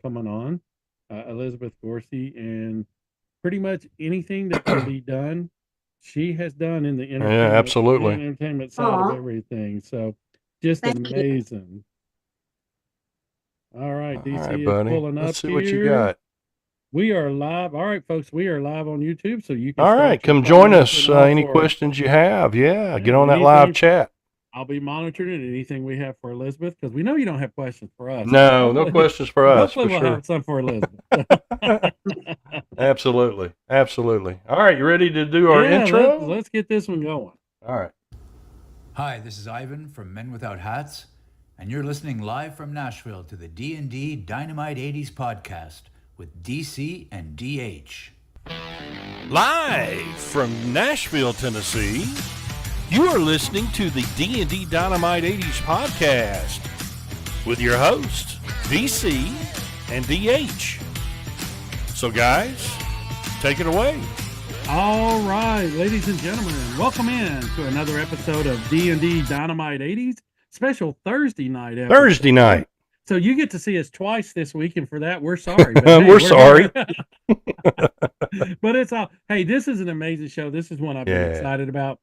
coming on, Elizabeth Gorcey, and pretty much anything that can be done, she has done in the Yeah, absolutely. entertainment side of Aw, everything. So just thank you. amazing. All right, All right, DC is buddy. pulling Let's up see what you here. got. We are live. All right, folks, we are live on YouTube, so you can All right, start your come join comments and us. all Any for questions you have? Yeah, get on that live anything. chat. I'll be monitoring anything we have for Elizabeth because we know you don't have questions for us, but No, no questions for us hopefully for we'll sure. have some for Elizabeth. Absolutely, absolutely. All right, you ready to do our Yeah, intro? let's get this one going. All right. Hi, this is Ivan from Men Without Hats, and you're listening live from Nashville to the D&D Dynamite 80s podcast with DC and DH. Live from Nashville, Tennessee, you are listening to the D&D Dynamite 80s podcast with your hosts, DC and DH. So guys, take it away. All right, ladies and gentlemen, welcome in to another episode of D&D Dynamite 80s, special Thursday night episode. Thursday night. So you get to see us twice this week, and for that, we're sorry. But hey, We're sorry. But it's all, hey, this is an amazing show. This is one I've been excited about.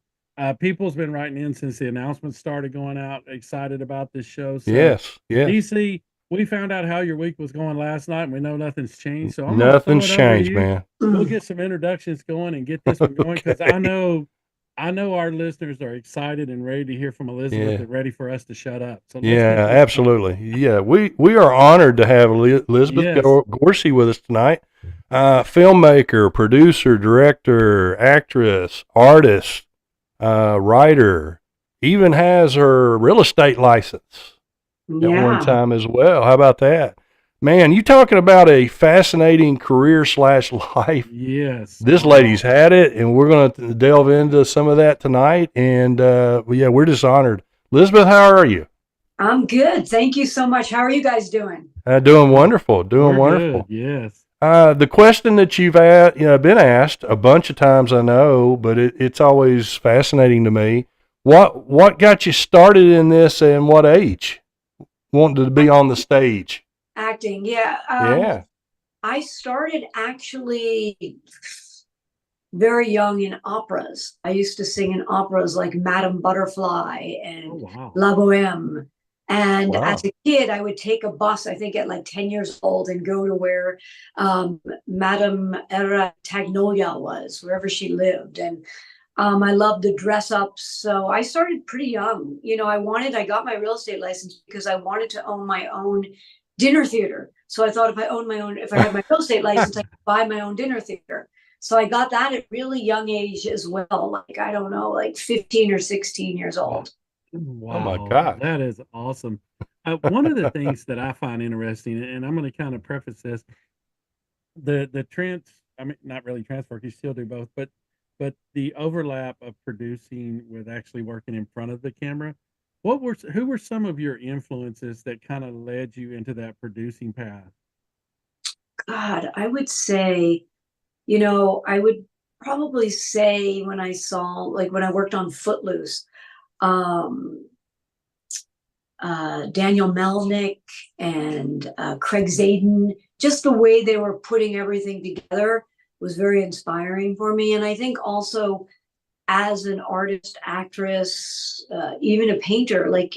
People's been writing in since the announcements started going out, excited about this show. So, Yes. DC, we found out how your week was going last night, and we know nothing's changed. So I'm Nothing's changed, man. We'll get some introductions going and get this one going because I know our listeners are excited and ready to hear from Elizabeth and ready for us to shut up. So yeah, absolutely. Yeah, we are honored to have Elizabeth Gorcey with us tonight. Filmmaker, producer, director, actress, artist, writer, even has her real estate license at one time as well. How about that? Man, you talking about a fascinating career / life. Yes. This lady's had it, and we're going to delve into some of that tonight. And yeah, we're just honored. Elizabeth, how are you? I'm good. Thank you so much. How are you guys doing? Doing wonderful. Doing wonderful. Good, yes. The question that you've been asked a bunch of times, I know, but it's always fascinating to me. What got you started in this, and what age? Wanting to be on the stage. Acting, yeah. I started actually very young in operas. I used to sing in operas like Madame Butterfly and La Boheme. And as a kid, I would take a bus, I think at like 10 years old, and go to where Madame Era Tagnolia was, wherever she lived. And I loved the dress ups. So I started pretty young. You know, I got my real estate license because I wanted to own my own dinner theater. So I thought if I had my real estate license, I could buy my own dinner theater. So I got that at really young age as well. Like, I don't know, like 15 or 16 years old. Wow. Oh my God. That is awesome. One of the things that I find interesting, and I'm going to kind of preface this, not really transfer, you still do both, but the overlap of producing with actually working in front of the camera. Who were some of your influences that kind of led you into that producing path? God, I would say, I would probably say when I worked on Footloose, Daniel Melnick and Craig Zaden, just the way they were putting everything together was very inspiring for me. And I think also as an artist, actress, even a painter, like,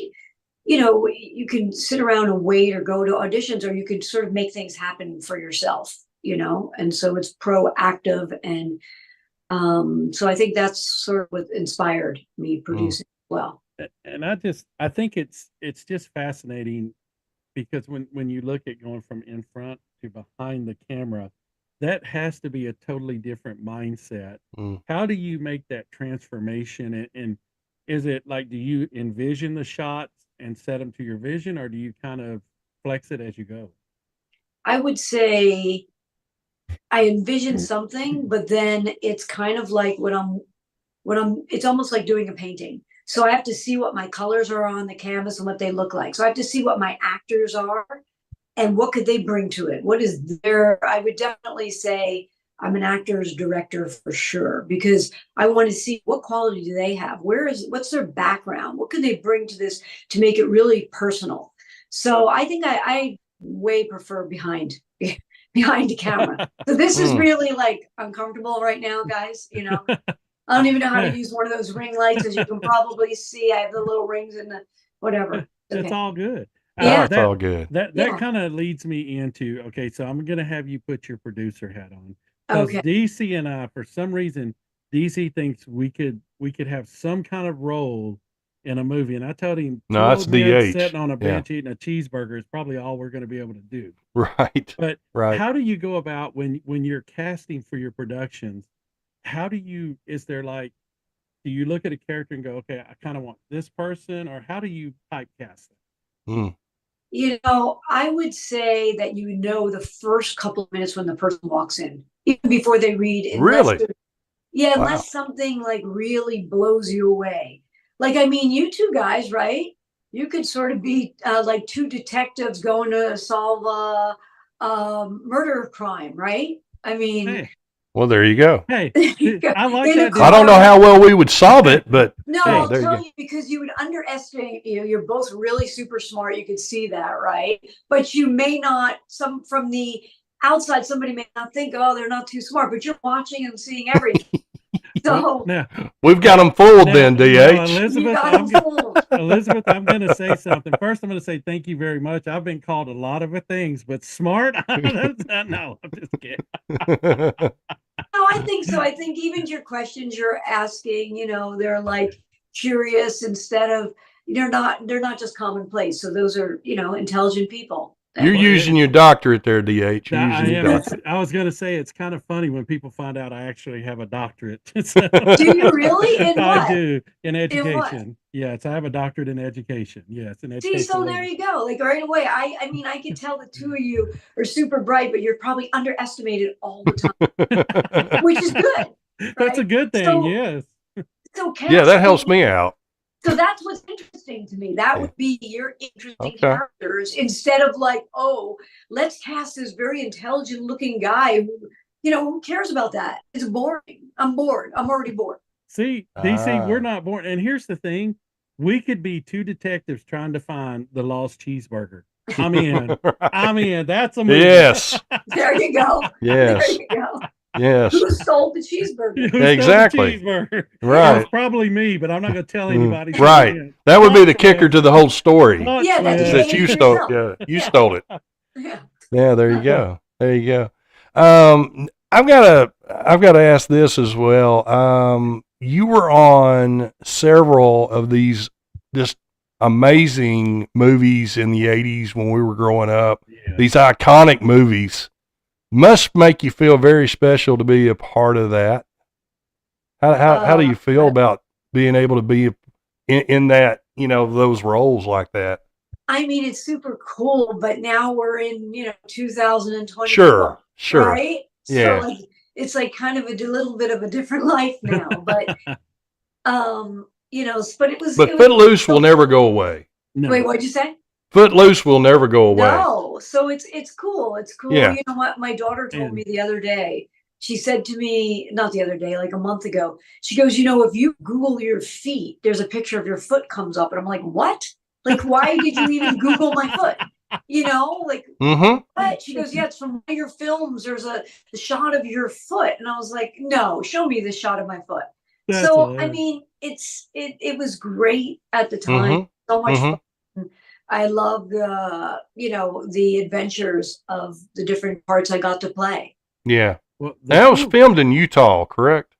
you can sit around and wait or go to auditions, or you can sort of make things happen for yourself, and so it's proactive. And so I think that's sort of what inspired me producing well. And I think it's just fascinating because when you look at going from in front to behind the camera, that has to be a totally different mindset. How do you make that transformation? And is it like, do you envision the shots and set them to your vision, or do you kind of flex it as you go? I would say I envision something, but then it's kind of like it's almost like doing a painting. So I have to see what my colors are on the canvas and what they look like. So I have to see what my actors are and what could they bring to it. I would definitely say I'm an actor's director for sure, because I want to see what quality do they have? What's their background? What can they bring to this to make it really personal? So I think I way prefer behind the camera. So this is really like uncomfortable right now, guys. You know, I don't even know how to use one of those ring lights. As you can probably see, I have the little rings and the whatever. It's all good. Yeah, it's all good. That kind of leads me into, okay, so I'm gonna have you put your producer hat on, because DC and I, for some reason, DC thinks we could have some kind of role in a movie, and I told him, no, that's DH. Sitting on a bench eating a cheeseburger is probably all we're going to be able to do. Right. But how do you go about when you're casting for your productions? How do you? Is there like, do you look at a character and go, okay, I kind of want this person, or how do you typecast them? You know, I would say that the first couple of minutes when the person walks in, even before they read. Really? Unless something like really blows you away. Like, I mean, you two guys, right? You could sort of be like two detectives going to solve a murder crime, right? I mean, hey. Well, there you go. Hey, I like that. I don't know how well we would solve it, but no, I'll tell you, because you would underestimate. You're both really super smart. You could see that, right? But you may not. From the outside, somebody may not think, oh, they're not too smart. But you're watching and seeing everything. So we've got them fooled then, DH. Elizabeth, I'm going to say something. First, I'm going to say thank you very much. I've been called a lot of things, but smart? No, I'm just kidding. No, I think so. I think even your questions you're asking, you know, they're like curious instead of, they're not just commonplace. So those are, you know, intelligent people. You're using your doctorate there, DH. I was going to say, it's kind of funny when people find out I actually have a doctorate. So, do you really? In what? I do, in education. Yes, I have a doctorate in education. Yes, in education. See, so there you go. Like right away, I mean, I can tell the two of you are super bright, but you're probably underestimated all the time, which is good. Right? That's a good thing, so, yes. So yeah, that helps me out. So that's what's interesting to me. That would be your interesting characters, instead of like, oh, let's cast this very intelligent looking guy who, you know, who cares about that? It's boring. I'm bored. I'm already bored. See, DC, we're not bored. And here's the thing. We could be two detectives trying to find the lost cheeseburger. I'm in. That's a movie. Yes. There you go. Yes. There you go. Yes. Who stole the cheeseburger? Exactly. The cheeseburger? Right. It's probably me, but I'm not going to tell anybody. Right. That would be the kicker to the whole story. Yeah, that you stole. Yeah, you stole it. Yeah. Yeah. There you go. There you go. I've got to ask this as well. You were on several of these just amazing movies in the 80s when we were growing up. Yeah. These iconic movies. Must make you feel very special to be a part of that. How do you feel about being able to be in that, you know, those roles like that? I mean, it's super cool, but now we're in, you know, 2024. Sure. Right? Yeah. So like, it's like kind of a little bit of a different life now, but, you know, but it was. But Footloose will never go away. No. Wait, what'd you say? Footloose will never go away. No, so it's cool. It's cool. Yeah. You know what? My daughter told me the other day. She said to me, not the other day, like a month ago. She goes, you know, if you Google your feet, there's a picture of your foot comes up, and I'm like, what? Like, why did you even Google my foot? You know, like, what? She goes, yeah, it's from one of your films. There's the shot of your foot, and I was like, no, show me the shot of my foot. That's so hilarious. I mean, it was great at the time. So much fun. I love the adventures of the different parts I got to play. Yeah. Well, that was filmed in Utah, correct?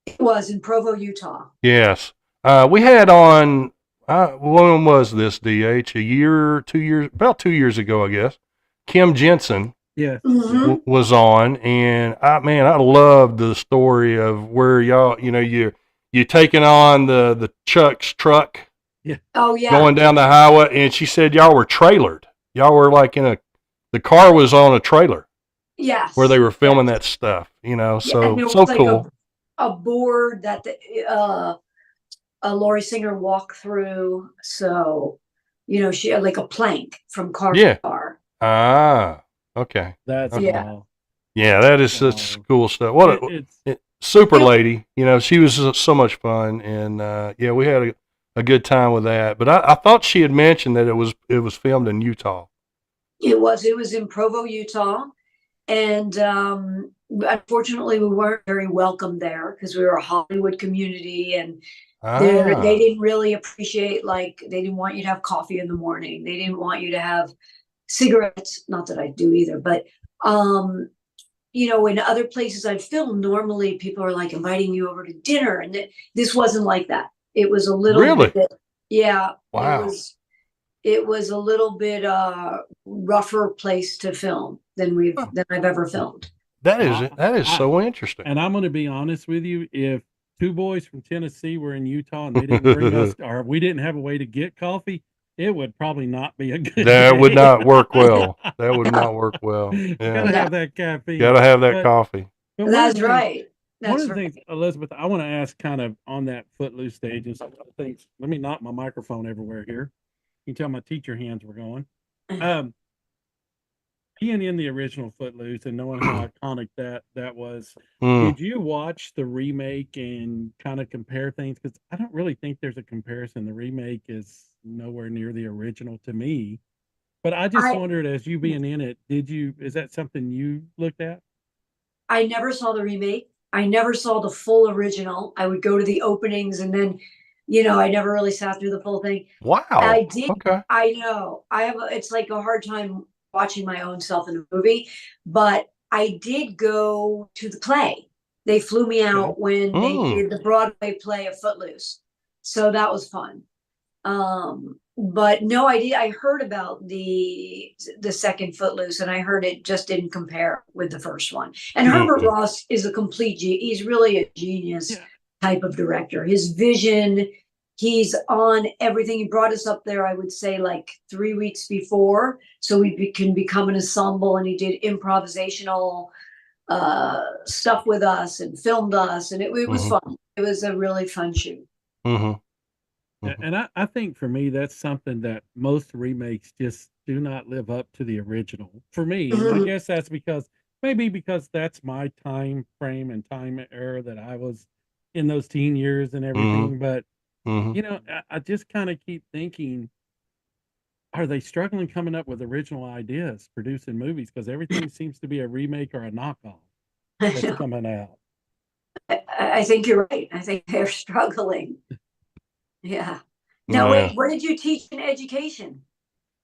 It was in Provo, Utah. Yes. We had on, when was this, DH? About 2 years ago, I guess. Kim Jensen was on, and I loved the story of where y'all, you know, you're taking on the Chuck's truck. Yeah. Oh yeah. Going down the highway, and she said y'all were trailered. Y'all were like the car was on a trailer. Yes. Where they were filming that stuff, you know. So like cool. A board that Laurie Singer walked through. So, you know, she had like a plank from car to car. Ah, okay. That's cool. Yeah, that is such cool stuff. What super lady, you know, she was so much fun, and we had a good time with that. But I thought she had mentioned that it was filmed in Utah. It was in Provo, Utah. And unfortunately, we weren't very welcome there because we were a Hollywood community, and they didn't really appreciate, like, they didn't want you to have coffee in the morning. They didn't want you to have cigarettes. Not that I do either, but in other places I've filmed, normally people are like inviting you over to dinner, and this wasn't like that. It was a little bit, yeah. Wow. It was a little bit rougher place to film than I've ever filmed. That is so interesting. And I'm going to be honest with you, if two boys from Tennessee were in Utah and they didn't bring us, or we didn't have a way to get coffee, it would probably not be a good That day. would not work well. That would not work well. Yeah. Gotta have that caffeine. Gotta have that coffee. That's right. One of the things, Elizabeth, I want to ask, kind of on that Footloose stage and some other things. Let me knock my microphone everywhere here. You can tell my teacher hands were going. Being in the original Footloose and knowing how iconic that was, did you watch the remake and kind of compare things? Because I don't really think there's a comparison. The remake is nowhere near the original to me. But I just wondered, as you being in it, is that something you looked at? I never saw the remake. I never saw the full original. I would go to the openings, and then, I never really sat through the full thing. Wow. I did. Okay. I know. It's like a hard time watching my own self in a movie, but I did go to the play. They flew me out when they did the Broadway play of Footloose. So that was fun. But no idea. I heard about the second Footloose, and I heard it just didn't compare with the first one. And Herbert Ross is a complete he's really a genius type of director. His vision, he's on everything. He brought us up there, I would say, like 3 weeks before, so we can become an ensemble, and he did improvisational stuff with us and filmed us, and it was fun. It was a really fun shoot. And I think for me, that's something that most remakes just do not live up to the original. For me, and I guess that's because that's my time frame and time era that I was in those teen years and everything. But I just kind of keep thinking, are they struggling coming up with original ideas, producing movies? Because everything seems to be a remake or a knockoff that's coming out. I think you're right. I think they're struggling. Yeah. Now, wait, what did you teach in education?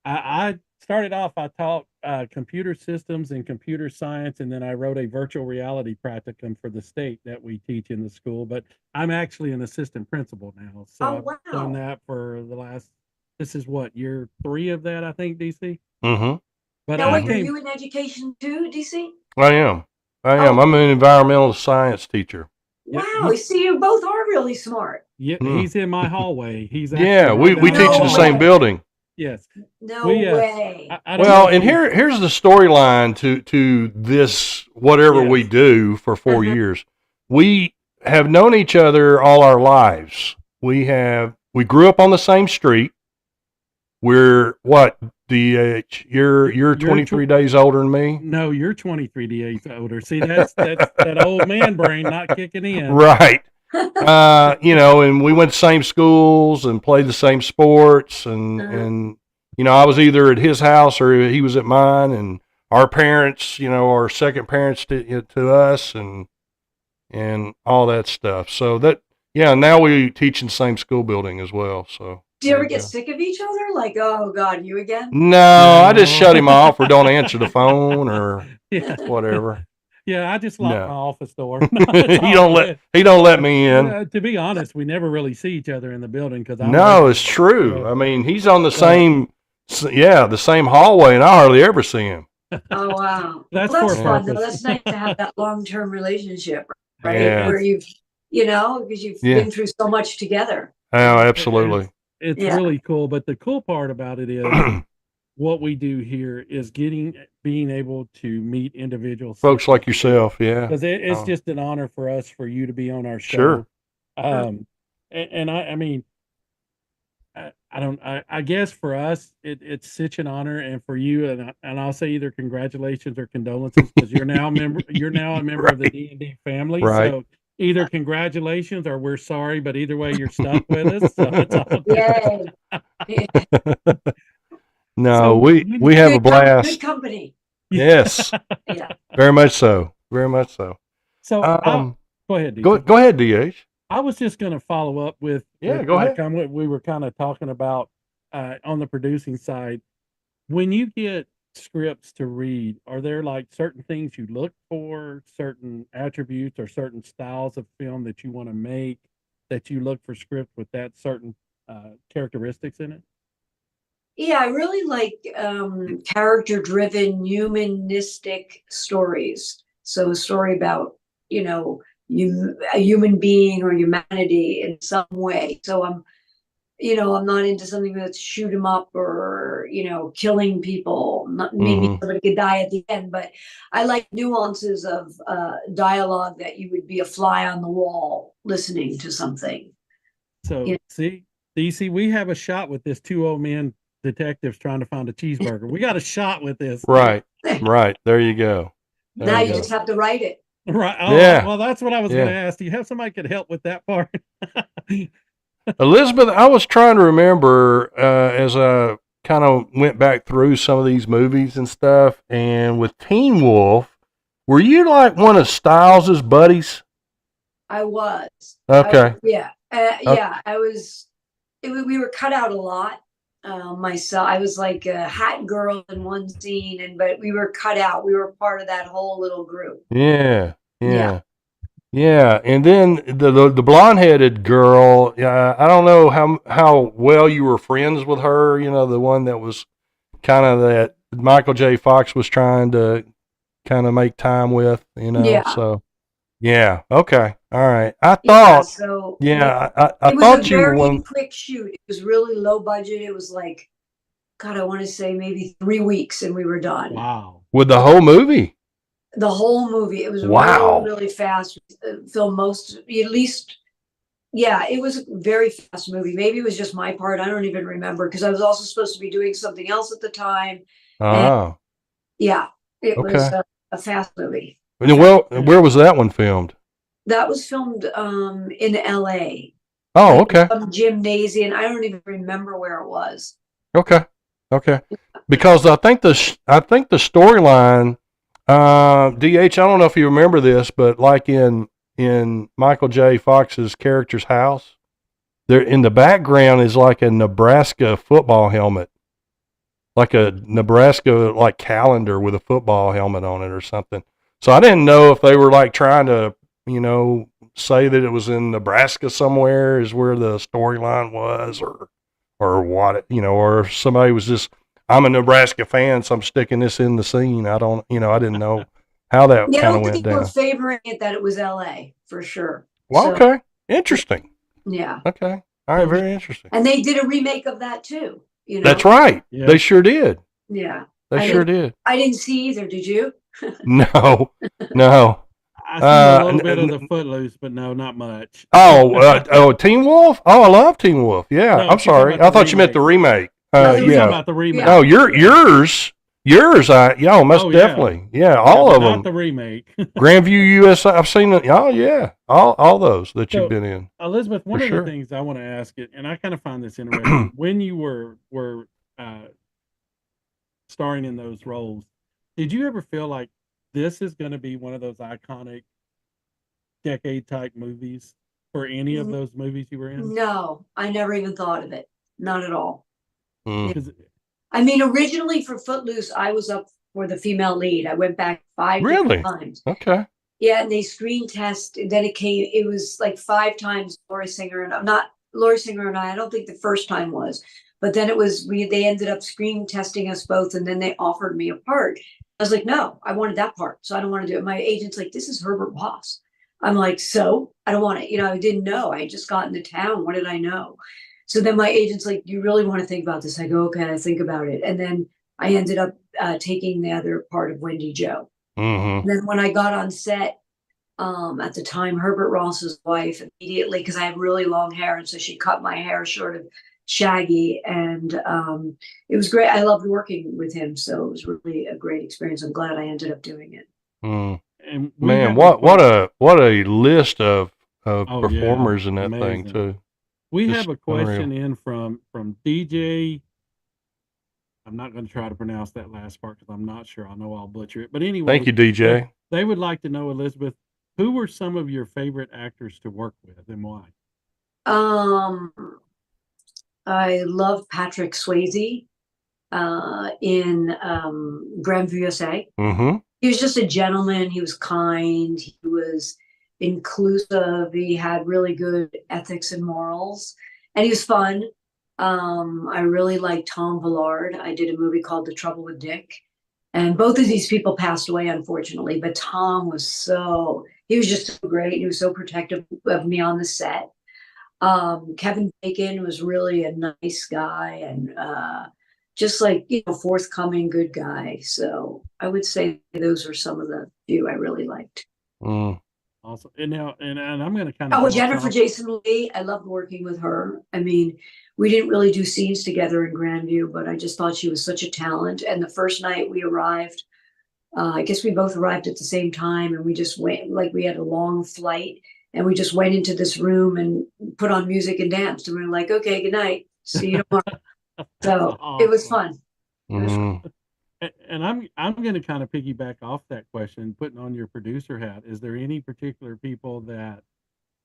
I started off, I taught computer systems and computer science, and then I wrote a virtual reality practicum for the state that we teach in the school. But I'm actually an assistant principal now. So I've done that for the last, this is what, year 3 of that, I think, DC? But now, wait, are you in education too, DC? I am. I'm an environmental science teacher. Wow, see, you both are really smart. Yeah, he's in my hallway. He's we teach in the same building. Yes. No way. Well, and here's the storyline to this whatever we do for 4 years. We have known each other all our lives. We grew up on the same street. We're what, DH? You're 23 days older than me. No, you're 23 days older. See, that's that old man brain not kicking in. Right. And we went to same schools and played the same sports, and I was either at his house or he was at mine, and our parents, are second parents to us, and all that stuff. So that, now we teach in the same school building as well. So. Do you ever get sick of each other? Like, oh God, you again? No, I just shut him off or don't answer the phone or whatever. Yeah, I just lock my office door. He don't let me in. To be honest, we never really see each other in the building because it's true. I mean, he's on the same hallway, and I hardly ever see him. Oh wow, that's fun though. That's nice to have that long-term relationship, right? Yeah. Where you've, because you've been through so much together. Oh, absolutely. It's really cool. But the cool part about it is what we do here is being able to meet individuals, folks like yourself. Yeah. Because it's just an honor for us, for you to be on our show. Sure. And I mean, I guess for us, it's such an honor, and for you, and I'll say either congratulations or condolences, because you're now a member of the D&D family. Right. So either congratulations or we're sorry, but either way, you're stuck with us. So it's all Yay. No, So we have a blast. Good company. Yes. Yeah. Very much so. Very much so. So go ahead, Go ahead, DH. I was just going to follow up with go ahead. What we were kind of talking about on the producing side. When you get scripts to read, are there like certain things you look for, certain attributes or certain styles of film that you want to make, that you look for script with that certain characteristics in it? Yeah, I really like character-driven, humanistic stories. So a story about, a human being or humanity in some way. So I'm not into something that's shoot 'em up or, killing people. Maybe somebody could die at the end, but I like nuances of dialogue that you would be a fly on the wall listening to something. So see, DC, we have a shot with this two old men detectives trying to find a cheeseburger. We got a shot with this. Right. Right. There you go. Now you just have to write it. Right. Oh, yeah. Well, that's what I was going to ask. Do you have somebody could help with that part? Elizabeth, I was trying to remember as I kind of went back through some of these movies and stuff, and with Teen Wolf, were you like one of Styles' buddies? I was. Okay. I was. We were cut out a lot. Myself, I was like a hat girl in one scene, but we were cut out. We were part of that whole little group. Yeah. And then the blonde-headed girl, I don't know how well you were friends with her. The one that was kind of that Michael J. Fox was trying to kind of make time with. So yeah, okay, all right. I thought, I thought you were one. It was a very quick shoot. It was really low budget. It was like, God, I want to say maybe 3 weeks, and we were done. Wow, with the whole movie. The whole movie. It was really fast. Film it was a very fast movie. Maybe it was just my part. I don't even remember because I was also supposed to be doing something else at the time. Oh. It was a fast movie. Well, where was that one filmed? That was filmed in LA. Oh, okay. Some gymnasium. I don't even remember where it was. Okay. Because I think the storyline, DH, I don't know if you remember this, but like in Michael J. Fox's character's house, there in the background is like a Nebraska football helmet, like a Nebraska calendar with a football helmet on it or something. So I didn't know if they were like trying to, say that it was in Nebraska somewhere is where the storyline was, or what, or if somebody was just, I'm a Nebraska fan, so I'm sticking this in the scene. I didn't know how that kind of went down. We're favoring it that it was LA for sure. Well, okay. Interesting. Yeah. Okay. All right. Very interesting. And they did a remake of that too. That's right. Yeah. They sure did. Yeah. They sure did. I didn't see either. Did you? No. I see a little bit of the Footloose, but no, not much. Teen Wolf? Oh, I love Teen Wolf. Yeah. No, I'm sorry. I thought you meant the remake. About the remake. Oh, yours. Most definitely. Yeah, all of them. Not the remake. Grandview, USA. I've seen it. Oh, yeah. All those that you've been in. Elizabeth, one of the things I want to ask it, and I kind of find this interesting, when you were starring in those roles, did you ever feel like this is going to be one of those iconic decade type movies for any of those movies you were in? No, I never even thought of it. Not at all. I mean, originally for Footloose, I was up for the female lead. I went back 5 times. Okay. Yeah, and they screen test. Then it was like 5 times Laura Singer and I don't think the first time was, but then it was, they ended up screen testing us both, and then they offered me a part. I was like, no, I wanted that part, so I don't want to do it. My agent's like, this is Herbert Ross. I'm like, so I don't want it. I didn't know. I just got into town. What did I know? So then my agent's like, you really want to think about this? I go, okay, I think about it. And then I ended up taking the other part of Wendy Jo. Mm-hmm. And then when I got on set, at the time, Herbert Ross's wife immediately, because I had really long hair, and so she cut my hair sort of shaggy, and it was great. I loved working with him, so it was really a great experience. I'm glad I ended up doing it. And man, what a list of performers in that thing too. We have a question in from DJ I'm not going to try to pronounce that last part because I'm not sure. I know I'll butcher it. But anyway, thank you, DJ. they would like to know, Elizabeth, who were some of your favorite actors to work with and why? I love Patrick Swayze in Grand View USA. Mm-hmm. He was just a gentleman. He was kind. He was inclusive. He had really good ethics and morals, and he was fun. I really like Tom Villard. I did a movie called The Trouble with Dick, and both of these people passed away, unfortunately. But Tom was he was just so great. He was so protective of me on the set. Kevin Bacon was really a nice guy and just like, forthcoming, good guy. So I would say those are some of the few I really liked. Awesome. And now, and I'm going to kind of. Oh, Jennifer Jason Leigh. I loved working with her. I mean, we didn't really do scenes together in Grandview, but I just thought she was such a talent. And the first night we arrived, I guess we both arrived at the same time, and we just went, like, we had a long flight, and we just went into this room and put on music and danced. And we were like, okay, good night. See you tomorrow. So awesome. It was fun. And I'm going to kind of piggyback off that question, putting on your producer hat. Is there any particular people that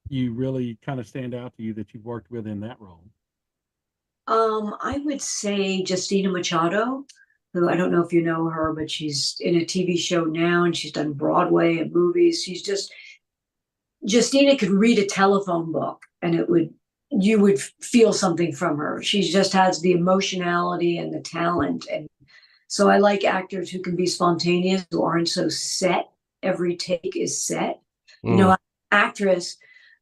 you really kind of stand out to you that you've worked with in that role? I would say Justina Machado, who I don't know if you know her, but she's in a TV show now, and she's done Broadway and movies. Justina could read a telephone book, and you would feel something from her. She just has the emotionality and the talent. And so I like actors who can be spontaneous, who aren't so set. Every take is set. Actress,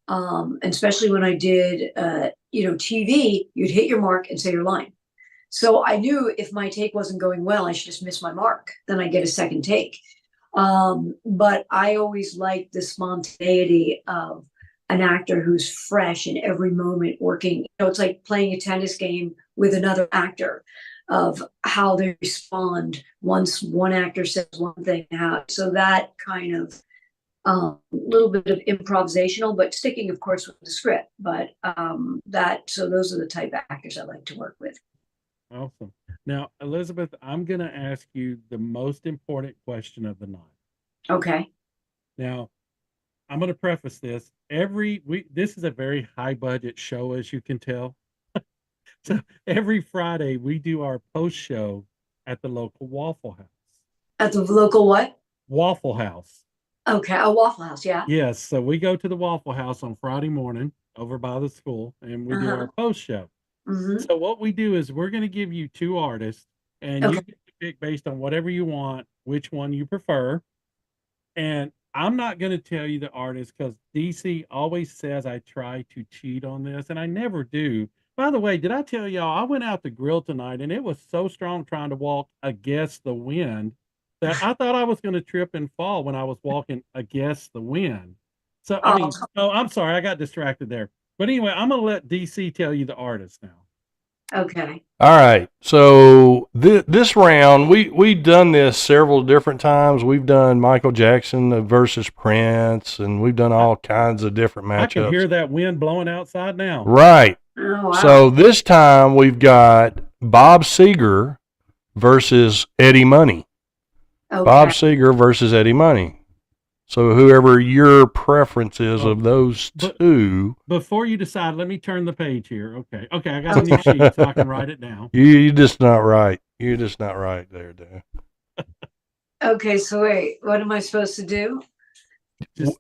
and especially when I did, TV, you'd hit your mark and say your line. So I knew if my take wasn't going well, I should just miss my mark. Then I get a second take. But I always like the spontaneity of an actor who's fresh in every moment working. It's like playing a tennis game with another actor, of how they respond once one actor says one thing out. So that kind of little bit of improvisational, but sticking, of course, with the script. But so those are the type of actors I like to work with. Awesome. Now, Elizabeth, I'm going to ask you the most important question of the night. Okay. Now, I'm going to preface this. This is a very high budget show, as you can tell. So every Friday we do our post show at the local Waffle House. At the local what? Waffle House. Okay, a Waffle House, yeah. Yes, so we go to the Waffle House on Friday morning over by the school, and we do our post show. Mm-hmm. So what we do is we're going to give you two artists, and you get to pick based on whatever you want, which one you prefer. And I'm not going to tell you the artist because DC always says I try to cheat on this, and I never do. By the way, did I tell y'all I went out to grill tonight, and it was so strong trying to walk against the wind that I thought I was going to trip and fall when I was walking against the wind. So, I'm sorry, I got distracted there. But anyway, I'm going to let DC tell you the artist now. Okay. All right. So this round, we've done this several different times. We've done Michael Jackson versus Prince, and we've done all kinds of different matchups. I can hear that wind blowing outside now. Right. Oh, wow. So this time we've got Bob Seger versus Eddie Money. Okay. Bob Seger versus Eddie Money. So whoever your preference is of those two. Before you decide, let me turn the page here. Okay, I got a new sheet so I can write it down. You're just not right. You're just not right there, Dan. Okay, so wait, what am I supposed to do?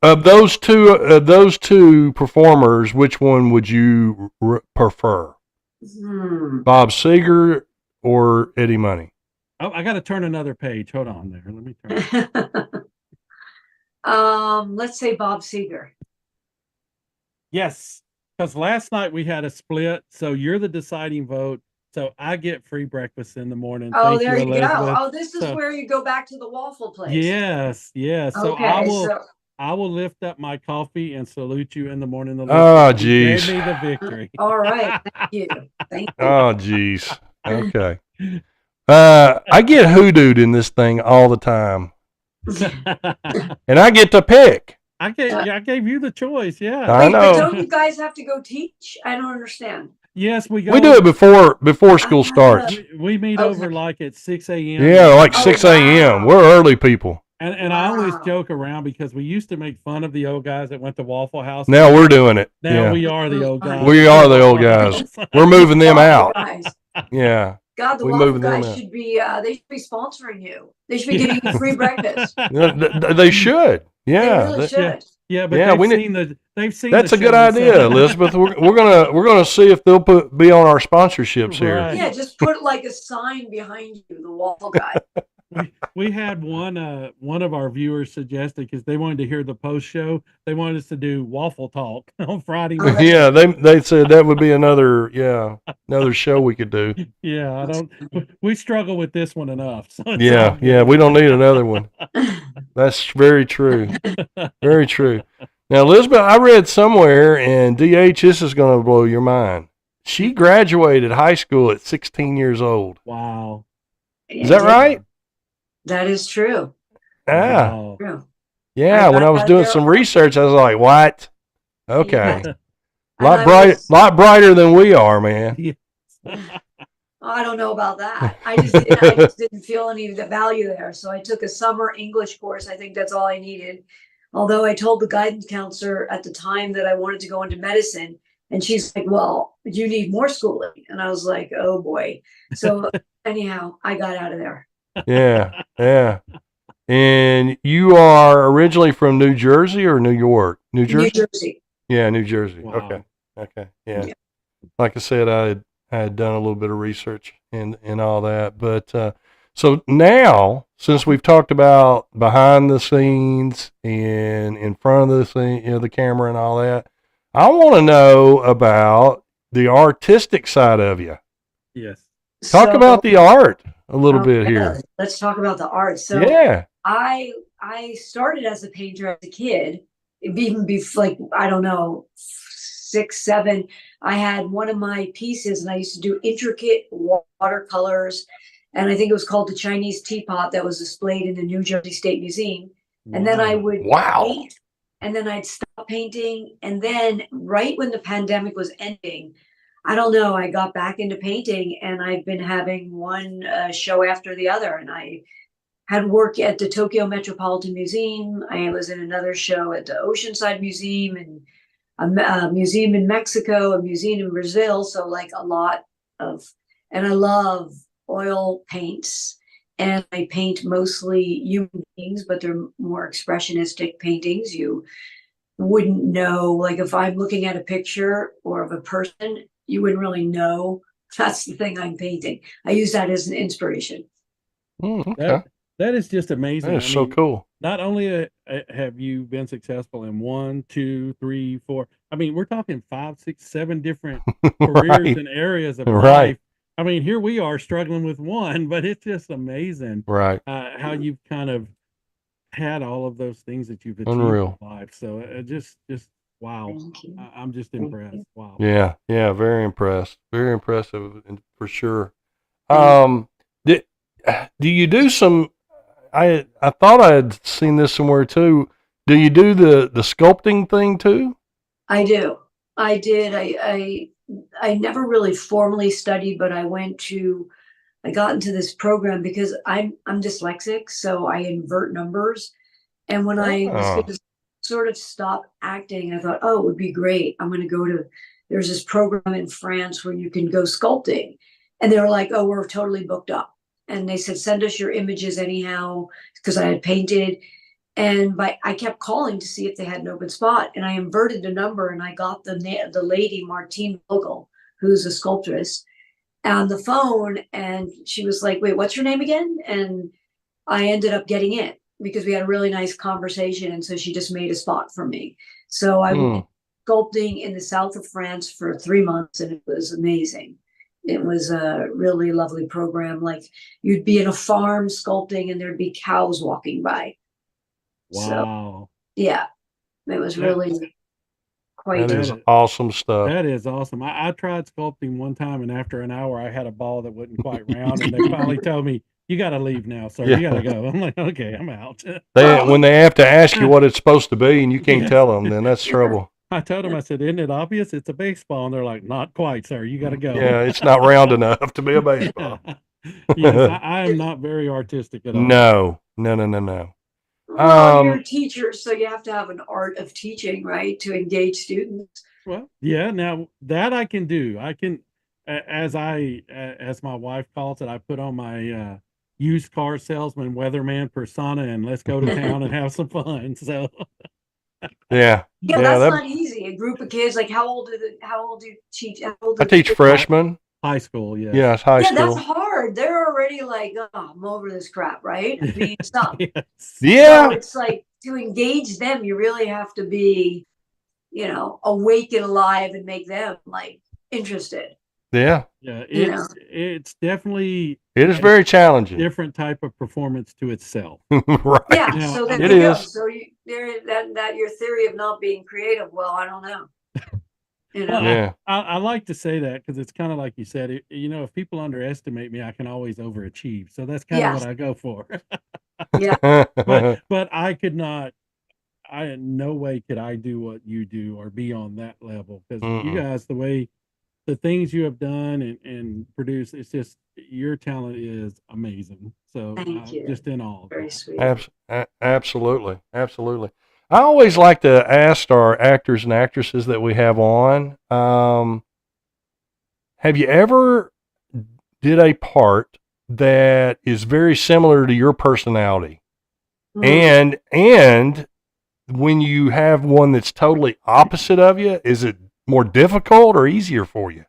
Of those two performers, which one would you prefer? Bob Seger or Eddie Money? Oh, I got to turn another page. Hold on there. Let me turn. Let's say Bob Seger. Yes, because last night we had a split, so you're the deciding vote. So I get free breakfast in the morning. Oh, there you go. Oh, this is where you go back to the waffle place. Yes. So okay, I will lift up my coffee and salute you in the morning. Oh, geez. Give me the victory. All right. Thank you. Oh, geez. Okay. I get hoodooed in this thing all the time. And I get to pick. I gave you the choice. Yeah. Wait, but don't you guys have to go teach? I don't understand. Yes, we do it before school starts. We meet over like at 6 a.m. Yeah, like 6 a.m. We're early people. And I always joke around because we used to make fun of the old guys that went to Waffle House. Now we're doing it. Now we are the old guys. We are the old guys. We're moving them out. Yeah. God, the Waffle guys should be, they should be sponsoring you. They should be giving you free breakfast. They should. Yeah. They really should. Yeah, but they've seen that's a good idea, Elizabeth. We're gonna see if they'll be on our sponsorships here. Yeah, just put like a sign behind you, the Waffle guy. We had one of our viewers suggested, because they wanted to hear the post show, they wanted us to do Waffle Talk on Friday night. Yeah, they said that would be another show we could do. Yeah, we struggle with this one enough. So yeah, we don't need another one. That's very true. Very true. Now, Elizabeth, I read somewhere, and DH, this is going to blow your mind. She graduated high school at 16 years old. Wow. Is that right? That is true. Yeah. Wow. True. Yeah, when I was doing some research, I was like, what? Okay. Lot brighter than we are, man. I don't know about that. I just didn't feel any of the value there. So I took a summer English course. I think that's all I needed. Although I told the guidance counselor at the time that I wanted to go into medicine, and she's like, well, you need more schooling. And I was like, oh boy. So anyhow, I got out of there. Yeah. And you are originally from New Jersey or New York? New Jersey? New Jersey. Yeah, New Jersey. Wow. Okay. Yeah. Like I said, I had done a little bit of research and all that. But so now, since we've talked about behind the scenes and in front of the scene, the camera and all that, I want to know about the artistic side of you. Yes. Talk about the art a little bit here. Let's talk about the art. So I started as a painter as a kid, even before, like, I don't know, 6, 7. I had one of my pieces, and I used to do intricate watercolors, and I think it was called the Chinese Teapot, that was displayed in the New Jersey State Museum. And then I would paint, and then I'd stop painting, and then right when the pandemic was ending, I don't know, I got back into painting, and I've been having one show after the other. And I had work at the Tokyo Metropolitan Museum. I was in another show at the Oceanside Museum, and a museum in Mexico, a museum in Brazil. So like a lot of, and I love oil paints, and I paint mostly human beings, but they're more expressionistic paintings. You wouldn't know, like if I'm looking at a picture or of a person, you wouldn't really know that's the thing I'm painting. I use that as an inspiration. Okay. That is just amazing. That is so cool. Not only have you been successful in 1, 2, 3, 4, I mean, we're talking 5, 6, 7 different careers and areas of life. I mean, here we are struggling with one, but it's just amazing, how you've kind of had all of those things that you've achieved in life. So just wow. I'm just impressed. Wow. Yeah, very impressed. Very impressive for sure. Do you do some, I thought I had seen this somewhere too. Do you do the sculpting thing too? I do. I did. I never really formally studied, but I got into this program because I'm dyslexic, so I invert numbers. And when I was going to sort of stop acting, I thought, oh, it would be great. I'm going to go to, there's this program in France where you can go sculpting. And they were like, oh, we're totally booked up. And they said, send us your images anyhow, because I had painted. And I kept calling to see if they had an open spot. And I inverted the number, and I got the lady, Martine Vogel, who's a sculptress, on the phone. And she was like, wait, what's your name again? And I ended up getting in because we had a really nice conversation. And so she just made a spot for me. So I went sculpting in the south of France for 3 months, and it was amazing. It was a really lovely program. Like, you'd be in a farm sculpting, and there'd be cows walking by. Wow. So, yeah, it was really quite. That is awesome stuff. That is awesome. I tried sculpting one time, and after an hour, I had a ball that wasn't quite round, and they finally told me, you got to leave now, sir. You got to go. I'm like, okay, I'm out. When they have to ask you what it's supposed to be and you can't tell them, then that's trouble. I told them, I said, isn't it obvious? It's a baseball. And they're like, not quite, sir. You got to go. Yeah, it's not round enough to be a baseball. Yes, I am not very artistic at all. No. Well, you're a teacher, so you have to have an art of teaching, right, to engage students. Well, yeah. Now that I can do, I can, as my wife calls it, I put on my used car salesman, weatherman persona, and let's go to town and have some fun. So yeah, that's not easy. A group of kids, like how old do you teach? I teach freshmen. High school, yeah. Yeah, it's high school. That's hard. They're already like, oh, I'm over this crap, right? I mean, some. Yes. Yeah. So it's like to engage them, you really have to be, awake and alive and make them like interested. Yeah. Yeah. It's definitely. It is very challenging. Different type of performance to itself. Right. Yeah. Now, So then it is. So that your theory of not being creative. Well, I don't know. Yeah. I like to say that because it's kind of like you said, if people underestimate me, I can always overachieve. So that's kind of what I go for. Yeah. but I could not, in no way could I do what you do or be on that level because you guys, the things you have done and produced, it's just, your talent is amazing. So Thank you. Just in awe. Very sweet. Absolutely. I always like to ask our actors and actresses that we have on, have you ever did a part that is very similar to your personality? And when you have one that's totally opposite of you, is it more difficult or easier for you?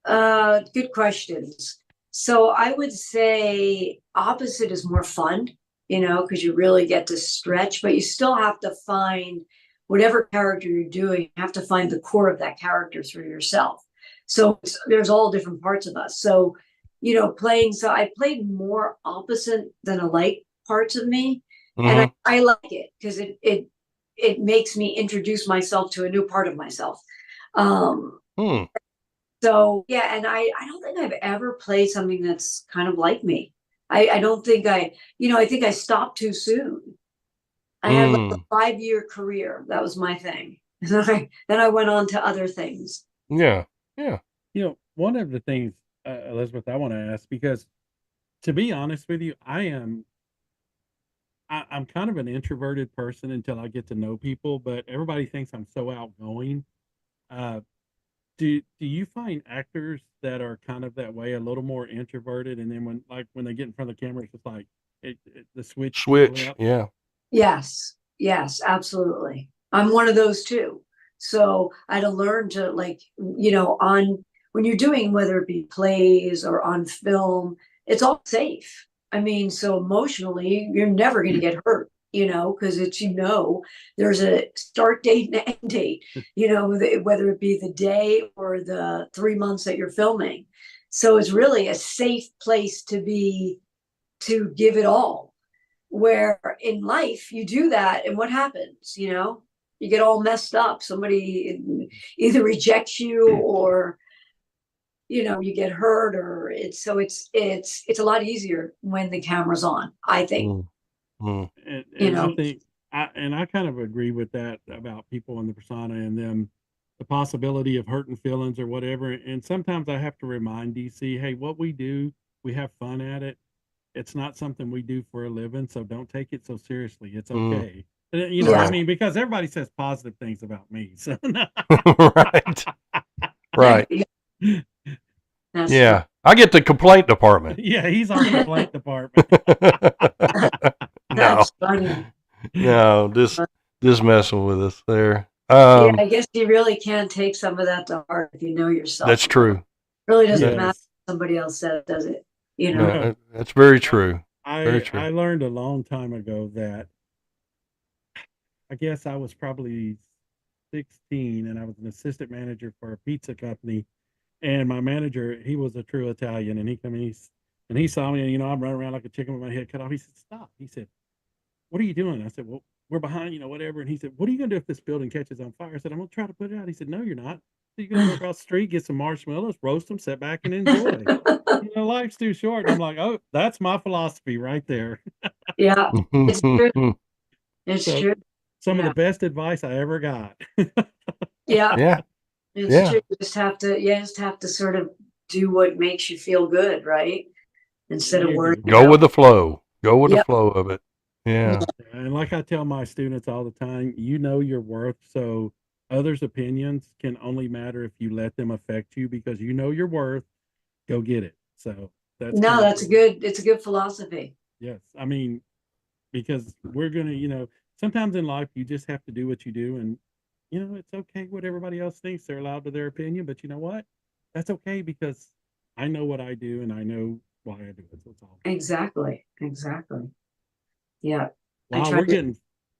Good questions. So I would say opposite is more fun, because you really get to stretch, but you still have to find whatever character you're doing, you have to find the core of that character through yourself. So there's all different parts of us. So, I played more opposite than alike parts of me. And I like it because it makes me introduce myself to a new part of myself. So yeah, and I don't think I've ever played something that's kind of like me. I don't think I think I stopped too soon. I had like a 5-year career. That was my thing. Then I went on to other things. Yeah. One of the things, Elizabeth, I want to ask, because to be honest with you, I'm kind of an introverted person until I get to know people, but everybody thinks I'm so outgoing. Do you find actors that are kind of that way, a little more introverted, and then when they get in front of the camera, it's just like the switch? Yeah. Yes, absolutely. I'm one of those too. So I had to learn to when you're doing, whether it be plays or on film, it's all safe. I mean, so emotionally, you're never going to get hurt, because there's a start date and end date, whether it be the day or the 3 months that you're filming. So it's really a safe place to give it all. Where in life you do that, and what happens? You get all messed up. Somebody either rejects you or you get hurt, or it's a lot easier when the camera's on, I think. And I think I kind of agree with that about people in the persona and them, the possibility of hurting feelings or whatever. And sometimes I have to remind DC, hey, what we do, we have fun at it. It's not something we do for a living, so don't take it so seriously. It's okay. What I mean? Because everybody says positive things about me. So Right. Yeah. I get the complaint department. Yeah, he's on the complaint department. No, just messing with us there. I guess you really can take some of that to heart if you know yourself. That's true. It really doesn't matter what somebody else says, does it? No, that's very true. I learned a long time ago that I guess I was probably 16 and I was an assistant manager for a pizza company. And my manager, he was a true Italian, and he saw me, and I'm running around like a chicken with my head cut off. He said, "Stop." He said, "What are you doing?" I said, "Well, we're behind, whatever." And he said, "What are you going to do if this building catches on fire?" I said, "I'm going to try to put it out." He said, "No, you're not. You're going to go across the street, get some marshmallows, roast them, sit back and enjoy. Life's too short." And I'm like, "Oh, that's my philosophy right there." Yeah, it's true. It's true. some of the best advice I ever got. Yeah. It's true. You just have to sort of do what makes you feel good, right? Instead of worrying. Go with the flow. Go with the flow of it. Yeah. And like I tell my students all the time, you know your worth, so others' opinions can only matter if you let them affect you, because you know your worth. Go get it. So it's a good philosophy. Yes. I mean, because we're gonna, sometimes in life you just have to do what you do, and it's okay what everybody else thinks. They're allowed to their opinion, but you know what? That's okay, because I know what I do and I know why I do it. That's all. Exactly. Yeah. Wow, we're getting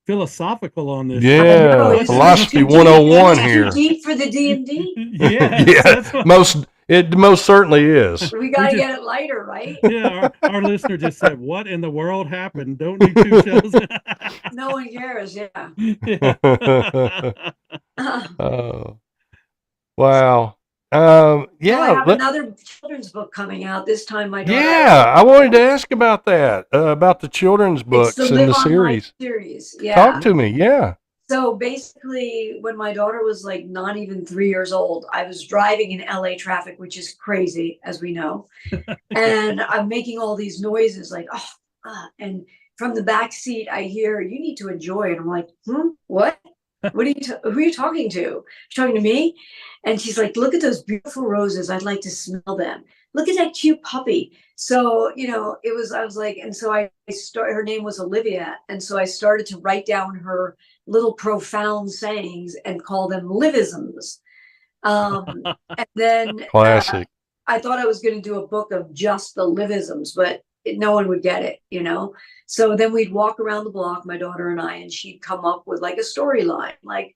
philosophical on this. Yeah, philosophy 101 here. Deep for the D&D. Yes, it most certainly is. We got to get it lighter, right? Yeah, our listener just said, "What in the world happened? Don't do 2 shows." No one cares. Yeah. Oh, wow. I have another children's book coming out this time. My daughter. Yeah, I wanted to ask about that, about the children's books in the series. Yeah. Talk to me. Yeah. So basically, when my daughter was like not even 3 years old, I was driving in LA traffic, which is crazy, as we know. And I'm making all these noises like, and from the back seat, I hear, "You need to enjoy it." I'm like, what? Who are you talking to? She's talking to me. And she's like, "Look at those beautiful roses. I'd like to smell them. Look at that cute puppy." So, I was like, and so her name was Olivia. And so I started to write down her little profound sayings and call them livisms. And then classic. I thought I was going to do a book of just the livisms, but no one would get it, So then we'd walk around the block, my daughter and I, and she'd come up with like a storyline, like,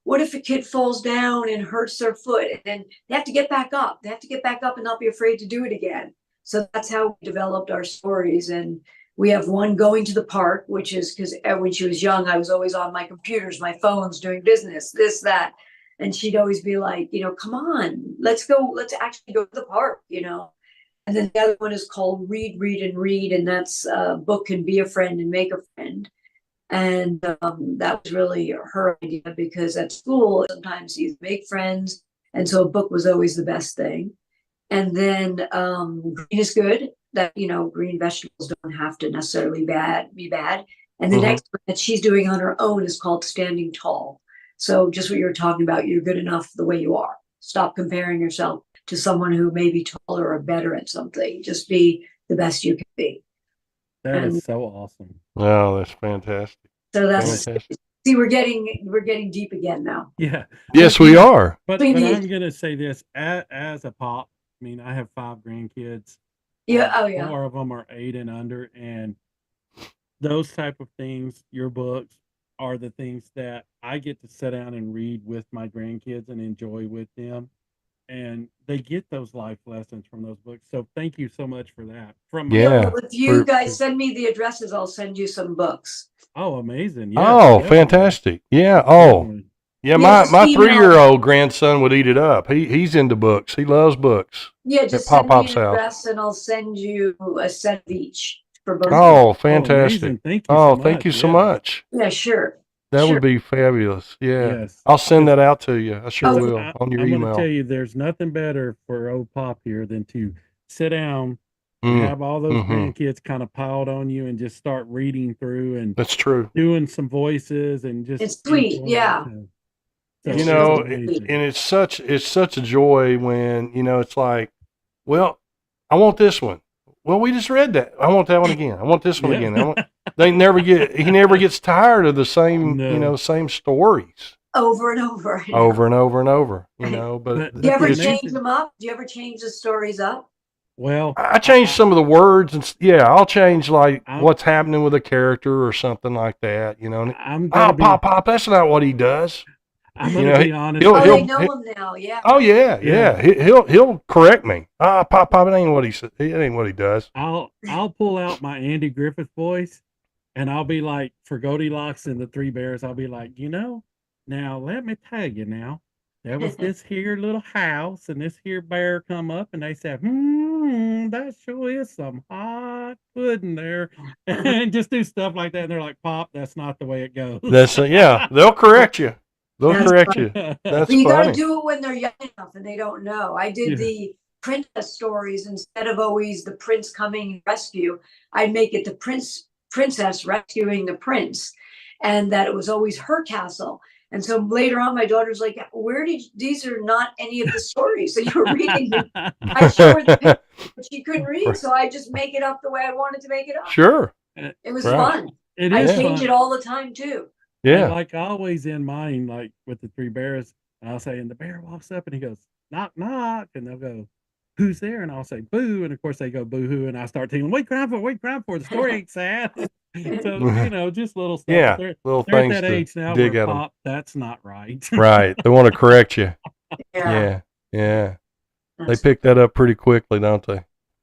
what if a kid falls down and hurts their foot, and then they have to get back up. They have to get back up and not be afraid to do it again. So that's how we developed our stories. And we have one, Going to the Park, which is because when she was young, I was always on my computers, my phones, doing business, this, that. And she'd always be like, "Come on, let's actually go to the park, And then the other one is called Read, Read, and Read. And that's book can be a friend and make a friend. And that was really her idea, because at school, sometimes you make friends. And so a book was always the best thing. And then Green is Good, that, green vegetables don't have to necessarily be bad. And the next one that she's doing on her own is called Standing Tall. So just what you were talking about, you're good enough the way you are. Stop comparing yourself to someone who may be taller or better at something. Just be the best you can be. That is so awesome. Oh, that's fantastic. So that's fantastic. See, we're getting deep again now. Yeah. Yes, we are. But I'm gonna say this as a pop. I mean, I have 5 grandkids. Yeah. Oh yeah. 4 of them are 8 and under, and those type of things, your books, are the things that I get to sit down and read with my grandkids and enjoy with them. And they get those life lessons from those books. So thank you so much for that. If you guys send me the addresses, I'll send you some books. Oh, amazing. Yes, oh, definitely. Fantastic. Yeah. Oh, yeah. My 3-year-old grandson would eat it up. He's into books. He loves books. Yeah, just send me an address and I'll send you a set of each for both. Oh, fantastic. Thank you. Thank you so much. Yeah, sure. That would be fabulous. Yeah. Yes. I'll send that out to you. I sure will on your email. I'm going to tell you, there's nothing better for old Pop here than to sit down and have all those grandkids kind of piled on you and just start reading through, and that's true. Doing some voices and just it's sweet. Yeah. So, and it's such a joy when, it's like, well, I want this one. Well, we just read that. I want that one again. I want this one again. He never gets tired of the same, same stories. Over and over. Over and over and over, but do you ever change them up? Do you ever change the stories up? Well, I changed some of the words, and I'll change what's happening with a character or something like that, Pop, that's not what he does. I'm gonna be honest. They know him now, yeah. Oh yeah. He'll correct me. Pop, it ain't what he said. It ain't what he does. I'll pull out my Andy Griffith voice, and I'll be like, for Goldilocks and the 3 Bears, I'll be like, now let me tell you, there was this here little house, and this here bear come up, and they said, that sure is some hot pudding there," and just do stuff like that. And they're like, "Pop, that's not the way it goes." That's yeah. They'll correct you. They'll That's correct funny. you. That's Well, you got to funny. do it when they're young enough and they don't know. I did Yeah. the princess stories instead of always the prince coming rescue. I'd make it the princess rescuing the prince, and that it was always her castle. And so later on, my daughter's like, "Where did these are not any of the stories that you were reading?" I show her the picture, but she couldn't read, so I just make it up the way I wanted to make it up. Sure. It was Right. fun. It I is change fun. it all the time too. Yeah. And like always in mine, like with the three bears, and I'll say, and the bear walks up and he goes, "Knock, knock," and they'll go, "Who's there?" And I'll say, "Boo," and of course they go boo hoo, and I start telling them, "Wait, crying for, wait, crying for. The story ain't sad." So just little stuff. Yeah, They're little at things that to age now dig where at 'em. Pop, that's not right. Right. They want to correct you. Yeah. Yeah. They That's- pick that up pretty quickly, don't they?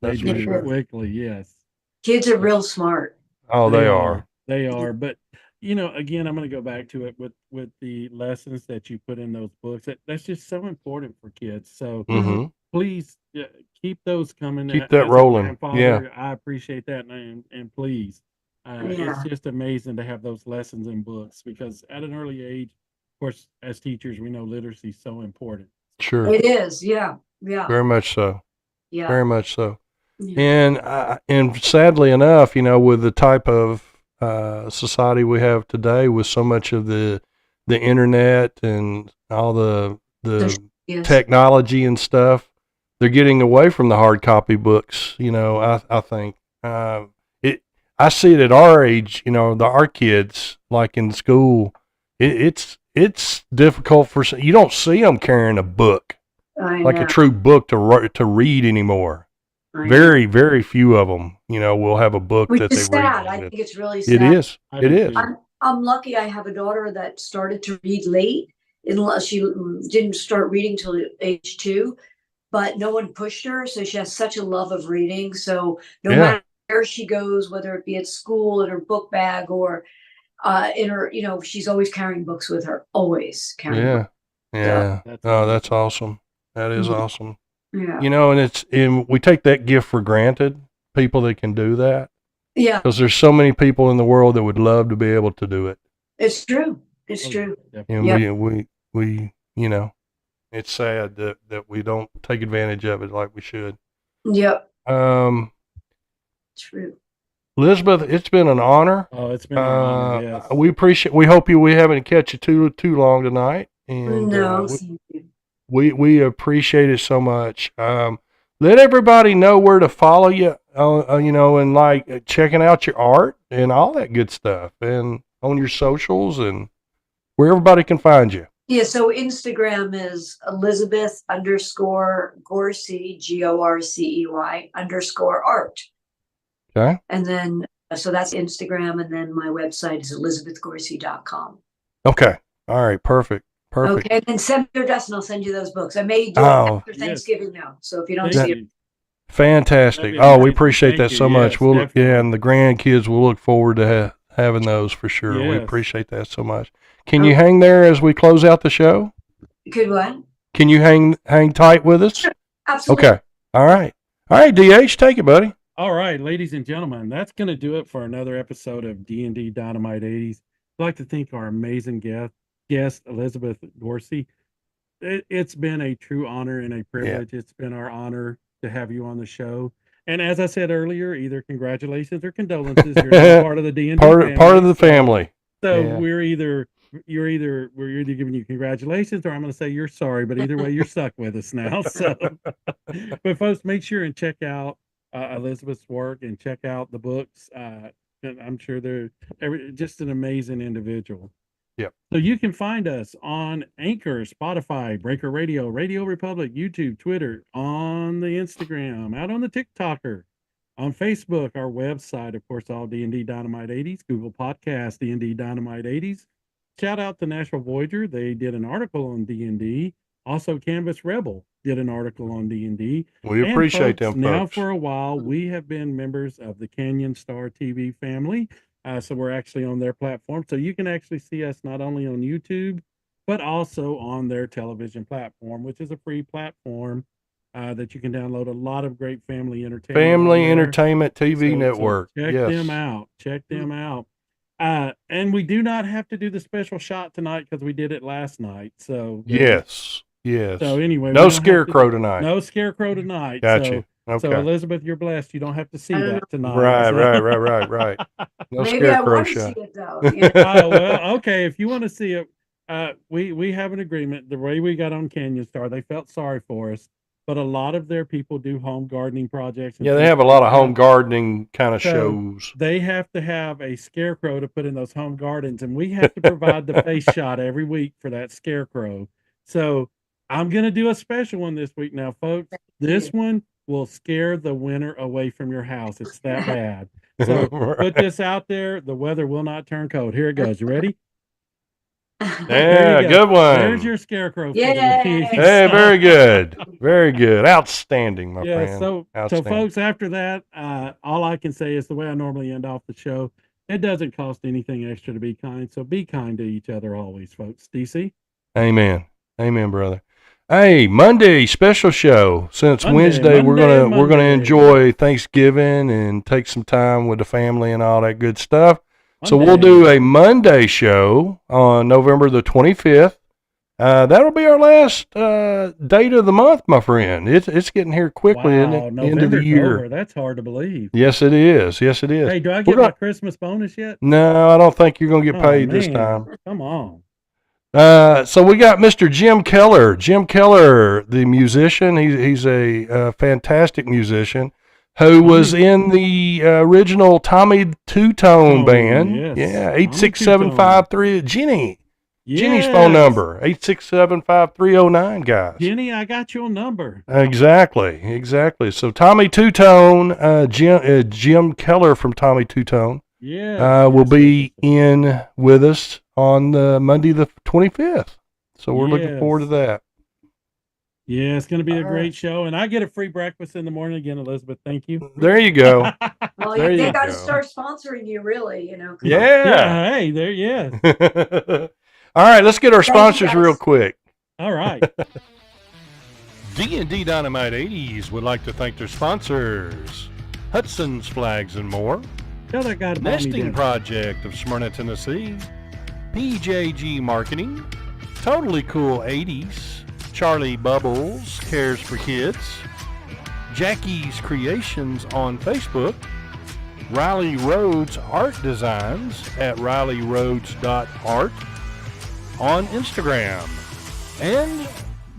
They That's for do sure. quickly, yes. Kids are real smart. Oh, they are. They are. But again, I'm going to go back to it with the lessons that you put in those books. That's just so important for kids. So Mm-hmm. please keep those coming. Keep that As a rolling. grandfather, Yeah. I appreciate that, and please, Yeah. it's just amazing to have those lessons in books because at an early age, of course, as teachers, we know literacy is so important. Sure. It is. Yeah. Yeah. Very much so. Yeah. Very much so. Yeah. And sadly enough, with the type of society we have today, with so much of the internet and all the Yes. technology and stuff, they're getting away from the hard copy books. I think I see it at our age. Our kids, like in school, it's difficult for you don't see them carrying a book like a true book to read anymore. Very, very few of them, will have a book Which that is they read. sad. I think it's really sad. It is. I It do is. too. I'm lucky I have a daughter that started to read late, unless she didn't start reading till age 2, but no one pushed her. So she has such a love of reading. So no Yeah. matter where she goes, whether it be at school, in her book bag, or in her, she's always carrying books with her, always carrying Yeah. books. Yeah. That's Oh, that's awesome. That is Mhm. awesome. Yeah. And we take that gift for granted, people that can do that, Yeah. because there's so many people in the world that would love to be able to do it. It's true. It's Oh, true. definitely. And Yeah. we it's sad that we don't take advantage of it like we should. Yep. Um, True. Elizabeth, it's been an honor. Oh, it's been an honor, yes. We hope we haven't kept you too long tonight. And No, thank you. we appreciate it so much. Let everybody know where to follow you, and like checking out your art and all that good stuff, and on your socials and where everybody can find you. Yeah, so Instagram is Elizabeth _Gorcey, GORCEY _art. Okay. And then, so that's Instagram. And then my website is elizabethgorcey.com. Okay. All right. Perfect. Okay. And then send me your address and I'll send you those books. I may do it after Thanksgiving now. So if you don't see it. Fantastic. That'd be We amazing. appreciate Thank that you. so much. Yes, We'll definitely. and the grandkids will look forward to having those for sure. We Yes. appreciate that so much. Can you hang there as we close out the show? Could what? Can you hang tight with us? Absolutely. Okay. All right. DH, take it, buddy. All right, ladies and gentlemen, that's going to do it for another episode of D&D Dynamite 80s. I'd like to thank our amazing guest Elizabeth Gorcey. It's been a true honor and a privilege. It's been our honor to have you on the show. And as I said earlier, either congratulations or condolences. You're now part of the D&D family. Part of the family. So Yeah. we're either giving you congratulations, or I'm going to say you're sorry. But either way, you're stuck with us now. So, but folks, make sure and check out Elizabeth's work and check out the books. And I'm sure they're just an amazing individual. Yep. So you can find us on Anchor, Spotify, Breaker Radio, Radio Republic, YouTube, Twitter, on the Instagram, out on the TikToker, on Facebook, our website, of course, all D&D Dynamite 80s, Google Podcast, D&D Dynamite 80s. Shout out to Nashville Voyager. They did an article on D&D. Also, Canvas Rebel did an article on D&D. We appreciate them Now, folks. for a while, we have been members of the Canyon Star TV family. So we're actually on their platform. So you can actually see us not only on YouTube, but also on their television platform, which is a free platform. that you can download a lot of great family entertainment. Family Entertainment TV Network. So check them out. Check them out. And we do not have to do the special shot tonight because we did it last night. So yes. So anyway, no scarecrow tonight. No scarecrow tonight. Gotcha. Okay. So Elizabeth, you're blessed. You don't have to see that tonight. Right. No Maybe scarecrow I want shot. to see it though. You know? Oh well, okay. If you want to see it, we have an agreement. The way we got on Canyon Star, they felt sorry for us, but a lot of their people do home gardening projects. Yeah, they have a lot of home gardening kind of shows. They have to have a scarecrow to put in those home gardens, and we have to provide the face shot every week for that scarecrow. So I'm gonna do a special one this week now, folks. This one will scare the winter away from your house. It's that bad. So put this out there. The weather will not turn cold. Here it goes. You ready? Yeah, good one. There's your scarecrow. Yeah. Hey, very good. Very good. Outstanding, my friend. So folks, after that, all I can say is the way I normally end off the show. It doesn't cost anything extra to be kind. So be kind to each other always, folks. DC? Amen. Amen, brother. Hey, Monday special show. Since Wednesday we're gonna enjoy Thanksgiving and take some time with the family and all that good stuff. So we'll do a Monday show on November the 25th. That'll be our last date of the month, my friend. It's getting here quickly, isn't it? End of the year. Over. That's hard to believe. Yes, it is. Yes, it is. Hey, do I get my Christmas bonus yet? No, I don't think you're gonna get paid this time. Come on. So we got Mr. Jim Keller. Jim Keller, the musician. He's a fantastic musician who was in the original Tommy Two-Tone band. Yes. Yeah, 86753. Jenny's phone number, 8675309, guys. Jenny, I got your number. Exactly. So Tommy Two-Tone, Jim Keller from Tommy Two-Tone. Yeah. Will be in with us on Monday the 25th. So we're looking forward to that. Yeah, it's going to be a great show. And I get a free breakfast in the morning again, Elizabeth. Thank you. There you go. Well, they got to start sponsoring you, really, Yeah. Hey, there, yeah. All right, let's get our sponsors real quick. All right. DND Dynamite 80s would like to thank their sponsors, Hudson's Flags and More, Tell that guy to Nesting Project of Smyrna, Tennessee, PJG Marketing, Totally Cool 80s, Charlie Bubbles Cares for Kids, Jackie's Creations on Facebook, Riley Rhodes Art Designs at rileyroads.art on Instagram, and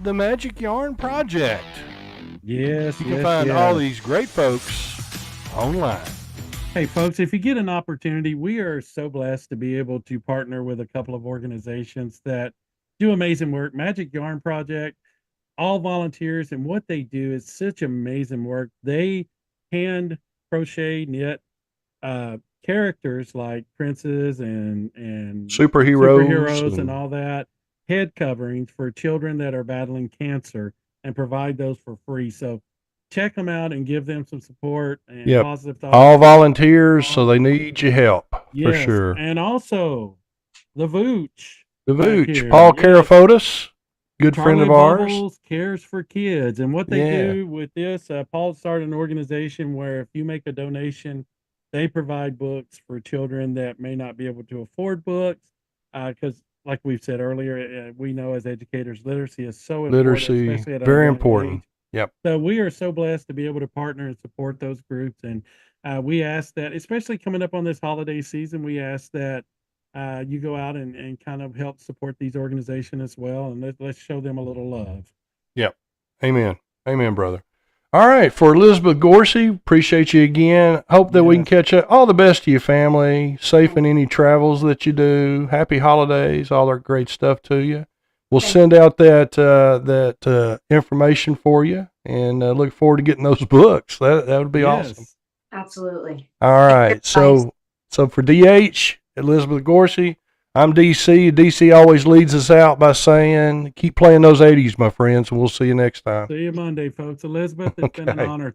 the Magic Yarn Project. Yes, you can find all these great folks online. Hey, folks, if you get an opportunity, we are so blessed to be able to partner with a couple of organizations that do amazing work. Magic Yarn Project, all volunteers, and what they do is such amazing work. They hand crochet, knit characters like princes and superheroes and all that, head coverings for children that are battling cancer, and provide those for free. So check them out and give them some support and positive thoughts. All volunteers, so they need your help for sure. And also the Vooch. Paul Carafotis, good Charlie friend of ours. Bubbles Cares for Kids. And what they do with this, Paul started an organization where if you make a donation, they provide books for children that may not be able to afford books. Because like we've said earlier, we know as educators, literacy is so important. Literacy, very important. Age. Yep. So we are so blessed to be able to partner and support those groups. And we ask that, especially coming up on this holiday season, we ask that you go out and kind of help support these organizations as well. And let's show them a little love. Yep. Amen. Amen, brother. All right. For Elizabeth Gorcey, appreciate you again. Hope that we can catch up. All the best to your family. Safe in any travels that you do. Happy holidays. All that great stuff to you. We'll send out that information for you, and look forward to getting those books. That would be awesome. Absolutely. All right. So for DH, Elizabeth Gorcey, I'm DC. DC always leads us out by saying, keep playing those 80s, my friends, and we'll see you next time. See you Monday, folks. Elizabeth, it's been an honor.